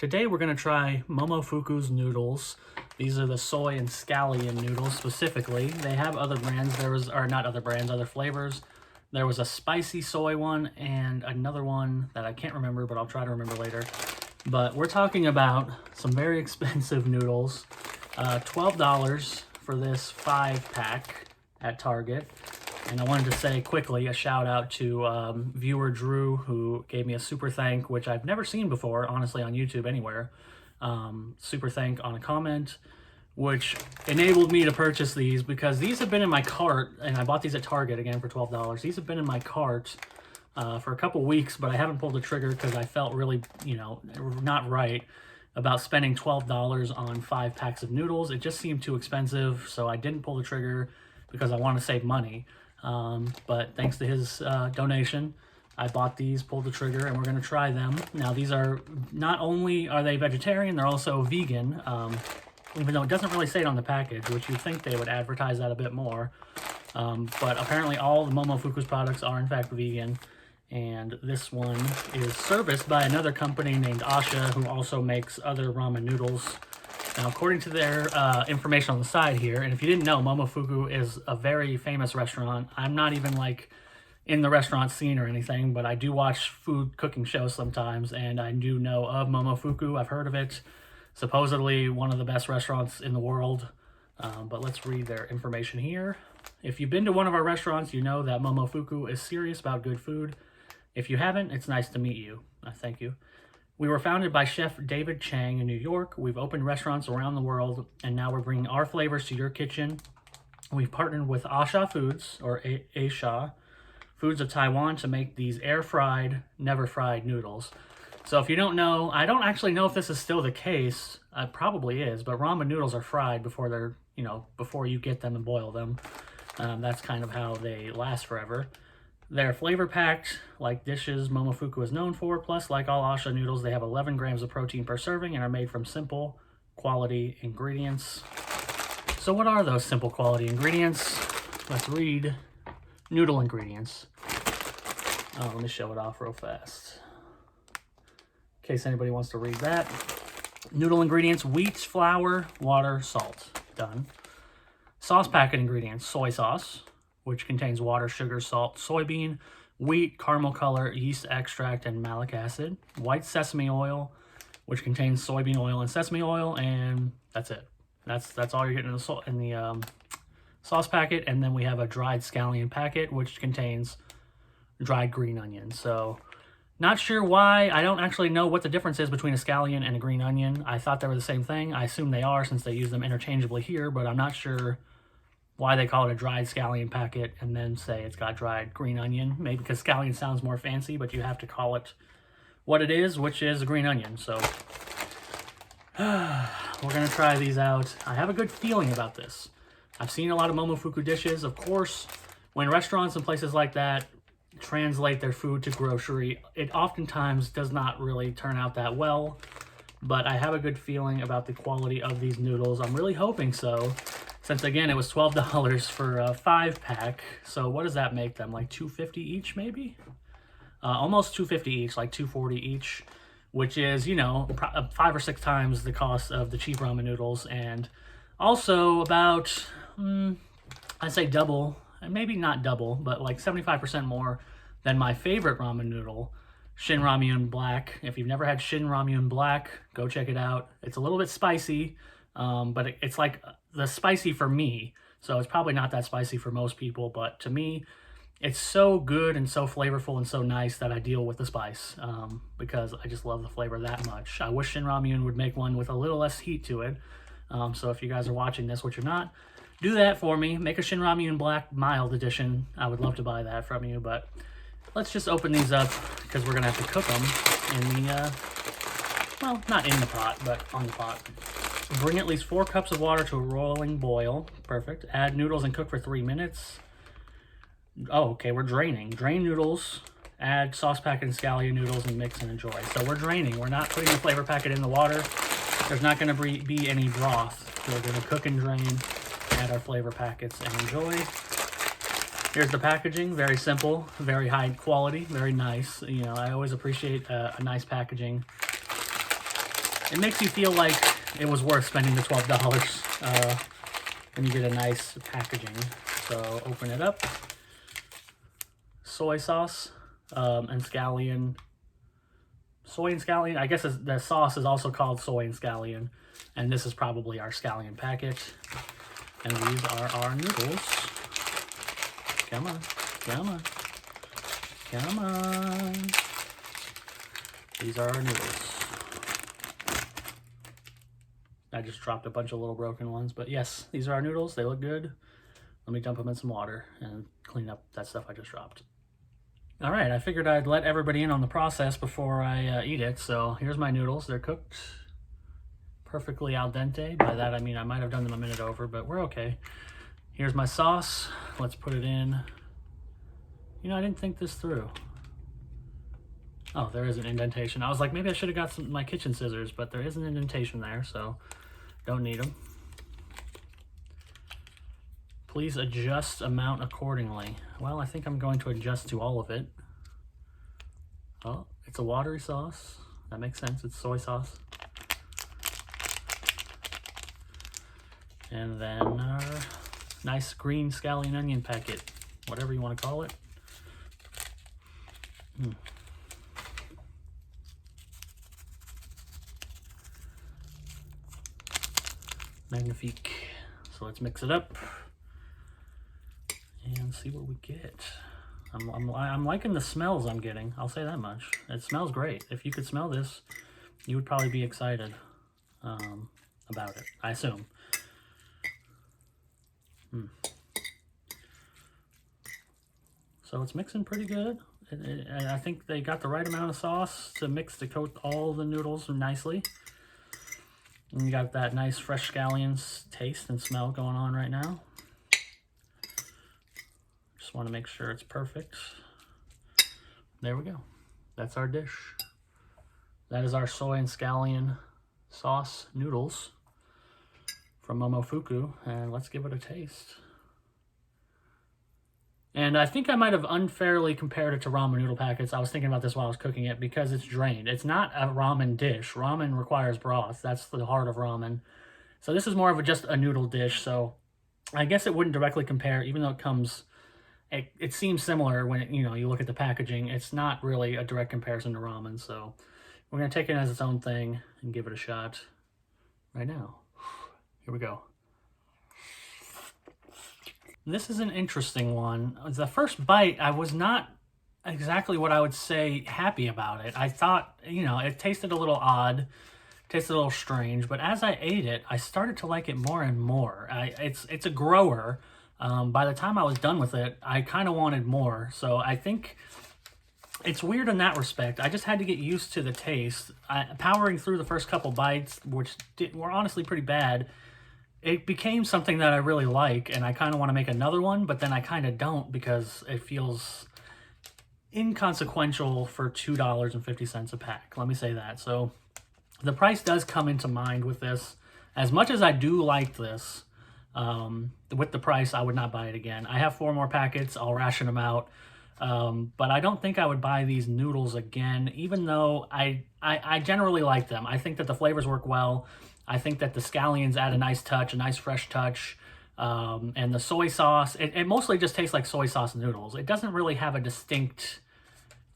Today we're going to try Momofuku's noodles. These are the soy and scallion noodles specifically. They have other brands. Other flavors. There was a spicy soy one and another one that I can't remember, but I'll try to remember later. But we're talking about some very expensive noodles. $12 for this 5-pack at Target. And I wanted to say quickly a shout out to viewer Drew, who gave me a super thank, which I've never seen before, honestly, on YouTube anywhere. Super thank on a comment, which enabled me to purchase these because these have been in my cart, and I bought these at Target again for $12. These have been in my cart for a couple weeks, but I haven't pulled the trigger because I felt really, not right about spending $12 on 5 packs of noodles. It just seemed too expensive, so I didn't pull the trigger because I want to save money. But thanks to his donation, I bought these, pulled the trigger, and we're going to try them. Now, these are, not only are they vegetarian, they're also vegan, even though it doesn't really say it on the package, which you'd think they would advertise that a bit more. But apparently all the Momofuku's products are in fact vegan, and this one is serviced by another company named Asha, who also makes other ramen noodles. Now, according to their information on the side here, and if you didn't know, Momofuku is a very famous restaurant. I'm not even like in the restaurant scene or anything, but I do watch food cooking shows sometimes, and I do know of Momofuku. I've heard of it. Supposedly one of the best restaurants in the world. But let's read their information here. If you've been to one of our restaurants, you know that Momofuku is serious about good food. If you haven't, it's nice to meet you. Thank you. We were founded by Chef David Chang in New York. We've opened restaurants around the world, and now we're bringing our flavors to your kitchen. We've partnered with Asha Foods, or Asha Foods of Taiwan, to make these air-fried, never-fried noodles. So if you don't know, I don't actually know if this is still the case. It probably is, but ramen noodles are fried before they're, before you get them and boil them. That's kind of how they last forever. They're flavor-packed, like dishes Momofuku is known for, plus like all Asha noodles, they have 11 grams of protein per serving and are made from simple, quality ingredients. So what are those simple quality ingredients? Let's read noodle ingredients. Let me show it off real fast, in case anybody wants to read that. Noodle ingredients: wheat, flour, water, salt. Done. Sauce packet ingredients: soy sauce, which contains water, sugar, salt, soybean, wheat, caramel color, yeast extract, and malic acid. White sesame oil, which contains soybean oil and sesame oil, and that's it. That's all you're getting in the sauce packet. And then we have a dried scallion packet, which contains dried green onion. So, not sure why. I don't actually know what the difference is between a scallion and a green onion. I thought they were the same thing. I assume they are since they use them interchangeably here, but I'm not sure why they call it a dried scallion packet and then say it's got dried green onion. Maybe because scallion sounds more fancy, but you have to call it what it is, which is a green onion. So we're going to try these out. I have a good feeling about this. I've seen a lot of Momofuku dishes. Of course, when restaurants and places like that translate their food to grocery, it oftentimes does not really turn out that well. But I have a good feeling about the quality of these noodles. I'm really hoping so. Since, again, it was $12 for a 5-pack. So what does that make them? Like $2.50 each, maybe? Almost $2.50 each, like $2.40 each. Which is, 5 or 6 times the cost of the cheap ramen noodles. And also about, I'd say double. Maybe not double, but like 75% more than my favorite ramen noodle, Shin Ramyun Black. If you've never had Shin Ramyun Black, go check it out. It's a little bit spicy. But it's like the spicy for me, so it's probably not that spicy for most people, but to me, it's so good and so flavorful and so nice that I deal with the spice, because I just love the flavor that much. I wish Shin Ramyun would make one with a little less heat to it, so if you guys are watching this, which you're not, do that for me. Make a Shin Ramyun Black mild edition. I would love to buy that from you, but let's just open these up, because we're going to have to cook them in the, well, not in the pot, but on the pot. Bring at least 4 cups of water to a rolling boil. Perfect. Add noodles and cook for 3 minutes. Oh, okay, we're draining. Drain noodles. Add sauce packet and scallion noodles and mix and enjoy. So we're draining. We're not putting the flavor packet in the water. There's not going to be any broth. We're going to cook and drain. Add our flavor packets and enjoy. Here's the packaging. Very simple. Very high quality. Very nice. I always appreciate a nice packaging. it makes you feel like it was worth spending the $12 when you get a nice packaging. So open it up. Soy sauce and scallion. Soy and scallion. I guess the sauce is also called soy and scallion. And this is probably our scallion packet. And these are our noodles. Come on. Come on. Come on. These are our noodles. I just dropped a bunch of little broken ones. But yes, these are our noodles. They look good. Let me dump them in some water and clean up that stuff I just dropped. All right, I figured I'd let everybody in on the process before I eat it. So here's my noodles. They're cooked perfectly al dente. By that, I mean I might have done them a minute over, but we're okay. Here's my sauce. Let's put it in. You know, I didn't think this through. Oh, there is an indentation. I was like, maybe I should have got my kitchen scissors, but there is an indentation there, so don't need them. Please adjust amount accordingly. Well, I think I'm going to adjust to all of it. Oh, it's a watery sauce. That makes sense. It's soy sauce. And then our nice green scallion onion packet, whatever you want to call it. Magnifique. So let's mix it up and see what we get. I'm liking the smells I'm getting. I'll say that much. It smells great. If you could smell this, you would probably be excited about it, I assume. So it's mixing pretty good. I think they got the right amount of sauce to mix to coat all the noodles nicely. And you got that nice fresh scallions taste and smell going on right now. Just want to make sure it's perfect. There we go. That's our dish. That is our soy and scallion sauce noodles from Momofuku. And let's give it a taste. And I think I might have unfairly compared it to ramen noodle packets. I was thinking about this while I was cooking it because it's drained. It's not a ramen dish. Ramen requires broth. That's the heart of ramen. So this is more of just a noodle dish. So I guess it wouldn't directly compare, even though it comes, it seems similar when you look at the packaging. It's not really a direct comparison to ramen. So we're going to take it as its own thing and give it a shot right now. Here we go. This is an interesting one. The first bite, I was not exactly what I would say happy about it. I thought, it tasted a little odd, tasted a little strange, but as I ate it, I started to like it more and more. It's a grower. By the time I was done with it, I kind of wanted more. So I think it's weird in that respect. I just had to get used to the taste. Powering through the first couple bites, which were honestly pretty bad, it became something that I really like, and I kind of want to make another one, but then I kind of don't because it feels inconsequential for $2.50 a pack. Let me say that. So the price does come into mind with this. As much as I do like this, with the price, I would not buy it again. I have 4 more packets. I'll ration them out. But I don't think I would buy these noodles again, even though I generally like them. I think that the flavors work well. I think that the scallions add a nice touch, a nice fresh touch. And the soy sauce, it mostly just tastes like soy sauce noodles. It doesn't really have a distinct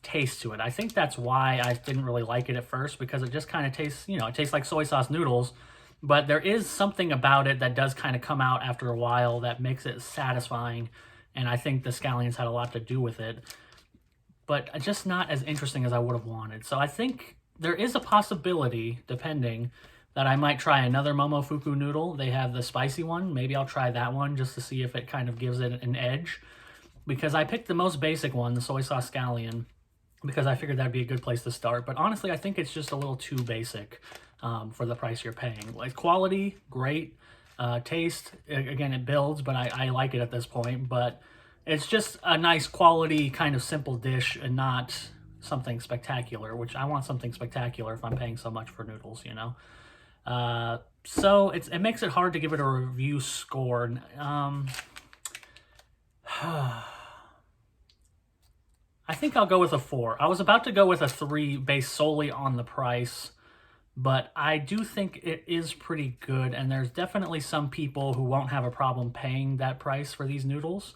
taste to it. I think that's why I didn't really like it at first, because it just kind of tastes, it tastes like soy sauce noodles. But there is something about it that does kind of come out after a while that makes it satisfying. And I think the scallions had a lot to do with it. But just not as interesting as I would have wanted. So I think there is a possibility, depending, that I might try another Momofuku noodle. They have the spicy one. Maybe I'll try that one just to see if it kind of gives it an edge. Because I picked the most basic one, the soy sauce scallion, because I figured that'd be a good place to start. But honestly, I think it's just a little too basic for the price you're paying. Like, quality, great. Taste, again, it builds, but I like it at this point. But it's just a nice quality kind of simple dish and not something spectacular, which I want something spectacular if I'm paying so much for noodles, So it makes it hard to give it a review score. I think I'll go with a 4. I was about to go with a 3 based solely on the price, but I do think it is pretty good, and there's definitely some people who won't have a problem paying that price for these noodles.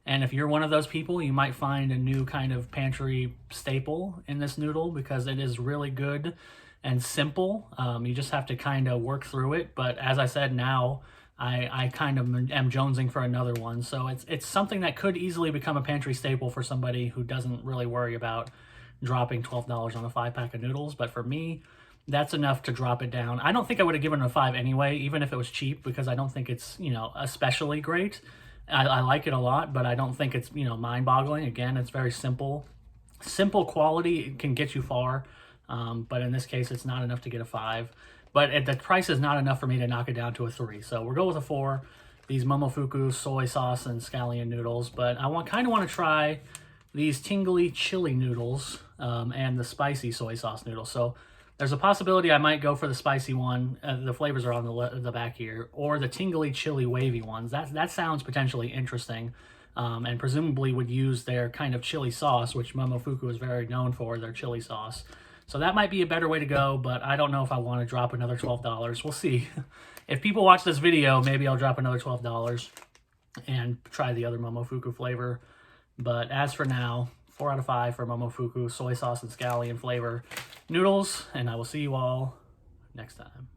And if you're one of those people, you might find a new kind of pantry staple in this noodle because it is really good and simple. You just have to kind of work through it. But as I said, now I kind of am jonesing for another one. So it's something that could easily become a pantry staple for somebody who doesn't really worry about dropping $12 on a 5-pack of noodles. But for me, that's enough to drop it down. I don't think I would have given it a 5 anyway, even if it was cheap, because I don't think it's, especially great. I like it a lot, but I don't think it's, mind-boggling. Again, it's very simple. Simple quality can get you far, but in this case, it's not enough to get a 5. But the price is not enough for me to knock it down to a 3. So we'll go with a 4. These Momofuku soy sauce and scallion noodles, but I kind of want to try these tingly chili noodles and the spicy soy sauce noodles. So there's a possibility I might go for the spicy one. The flavors are on the back here, or the tingly chili wavy ones. That sounds potentially interesting, and presumably would use their kind of chili sauce, which Momofuku is very known for, their chili sauce. So that might be a better way to go, but I don't know if I want to drop another $12. We'll see. If people watch this video, maybe I'll drop another $12 and try the other Momofuku flavor. But as for now, 4 out of 5 for Momofuku soy sauce and scallion flavor noodles, and I will see you all next time.